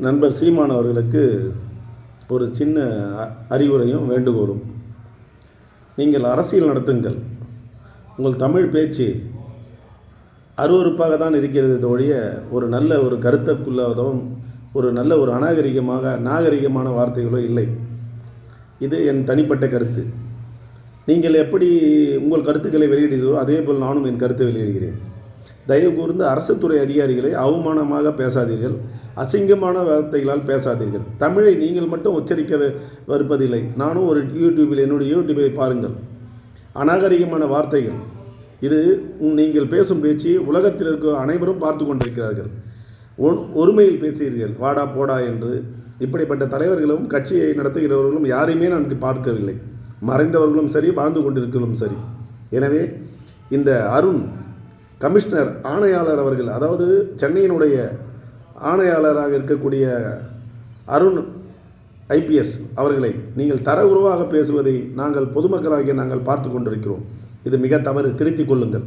நண்பர் சீமான் அவர்களுக்கு ஒரு சின்ன அறிவுரையும் வேண்டுகோளும். நீங்கள் அரசியல் நடத்துங்கள். உங்கள் தமிழ் பேச்சு அருவருப்பாக தான் இருக்கிறது ஒழிய ஒரு நல்ல ஒரு கருத்துக்குள்ளதும் ஒரு நல்ல ஒரு நாகரிகமான வார்த்தைகளோ இல்லை. இது என் தனிப்பட்ட கருத்து. நீங்கள் எப்படி உங்கள் கருத்துக்களை வெளியிடுகிறோ அதே போல் நானும் என் கருத்தை வெளியிடுகிறேன். தயவு கூர்ந்து அரசு துறை அதிகாரிகளை அவமானமாக பேசாதீர்கள், அசிங்கமான வார்த்தைகளால் பேசாதீர்கள். தமிழை நீங்கள் மட்டும் உச்சரிக்க வருப்பதில்லை. நானும் ஒரு என்னுடைய யூடியூபை பாருங்கள். அநாகரிகமான வார்த்தைகள் இது. நீங்கள் பேசும் பேச்சு உலகத்தில் இருக்க அனைவரும் பார்த்து கொண்டிருக்கிறார்கள். ஒருமையில் பேசுகிறீர்கள், வாடா போடா என்று. இப்படிப்பட்ட தலைவர்களும் கட்சியை நடத்துகிறவர்களும் யாரையுமே நான் பார்க்கவில்லை. மறைந்தவர்களும் சரி, வாழ்ந்து கொண்டிருக்கிறவர்களும் சரி. எனவே இந்த அருண் கமிஷனர் ஆணையாளர் அவர்கள், அதாவது சென்னையினுடைய ஆணையாளராக இருக்கக்கூடிய அருண் ஐபிஎஸ் அவர்களை நீங்கள் தரவுருவாக பேசுவதை நாங்கள் பொதுமக்களாகிய நாங்கள் பார்த்து கொண்டிருக்கிறோம். இது மிக தவறு. திருத்திக் கொள்ளுங்கள்.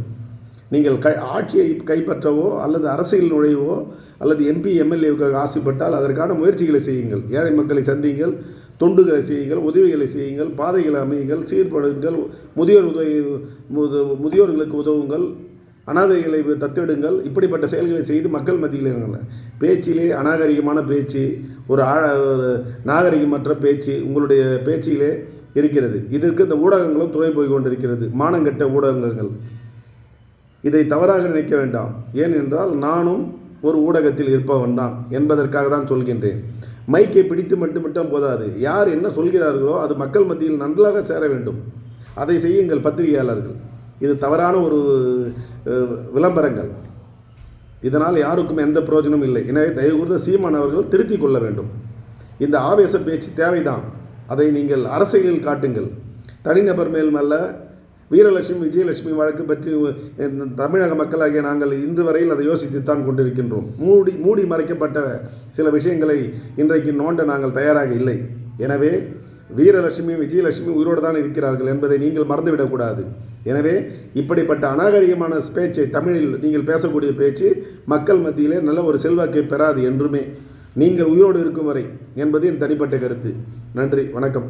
நீங்கள் ஆட்சியை கைப்பற்றவோ அல்லது அரசியல் நுழைவோ அல்லது எம்பி எம்எல்ஏவுக்காக ஆசைப்பட்டால் அதற்கான முயற்சிகளை செய்யுங்கள். ஏழை மக்களை சந்தியுங்கள், தொண்டுகளை செய்யுங்கள், உதவிகளை செய்யுங்கள், பாதைகளை அமையுங்கள், சீர்படுங்கள், முதியோர்களுக்கு உதவுங்கள், அனாதைகளை தத்தெடுங்கள். இப்படிப்பட்ட செயல்களை செய்து மக்கள் மத்தியில் பேச்சிலே அநாகரிகமான பேச்சு, ஒரு நாகரிகமற்ற பேச்சு உங்களுடைய பேச்சிலே இருக்கிறது. இதற்கு இந்த ஊடகங்களும் துணை போய் கொண்டிருக்கிறது. மானங்கெட்ட ஊடகங்கள். இதை தவறாக நினைக்க வேண்டாம். ஏனென்றால் நானும் ஒரு ஊடகத்தில் இருப்பவன் தான் என்பதற்காக தான் சொல்கின்றேன். மைக்கை பிடித்து மட்டும் போதாது. யார் என்ன சொல்கிறார்களோ அது மக்கள் மத்தியில் நன்றாக சேர வேண்டும். அதை செய்யுங்கள் பத்திரிகையாளர்கள். இது தவறான ஒரு விளம்பரங்கள். இதனால் யாருக்கும் எந்த பிரயோஜனமும் இல்லை. எனவே தயவுகூர்ந்த சீமான் அவர்கள் திருத்திக் கொள்ள வேண்டும். இந்த ஆவேச பேச்சு தேவைதான். அதை நீங்கள் அரசியலில் காட்டுங்கள். தனிநபர் மேல் அல்ல. வீரலட்சுமி விஜயலட்சுமி வழக்கு பற்றி தமிழக மக்களாகிய நாங்கள் இன்று வரையில் அதை யோசித்துத்தான் கொண்டிருக்கின்றோம். மூடி மறைக்கப்பட்ட சில விஷயங்களை இன்றைக்கு நோண்ட நாங்கள் தயாராக இல்லை. எனவே வீரலட்சுமி விஜயலட்சுமி உயிரோடு தான் இருக்கிறார்கள் என்பதை நீங்கள் மறந்துவிடக்கூடாது. எனவே இப்படிப்பட்ட அநாகரிகமான பேச்சை தமிழில் நீங்கள் பேசக்கூடிய பேச்சு மக்கள் மத்தியிலே நல்ல ஒரு செல்வாக்கை பெறாது என்றுமே, நீங்கள் உயிரோடு இருக்கும் வரை என்பது என் தனிப்பட்ட கருத்து. நன்றி, வணக்கம்.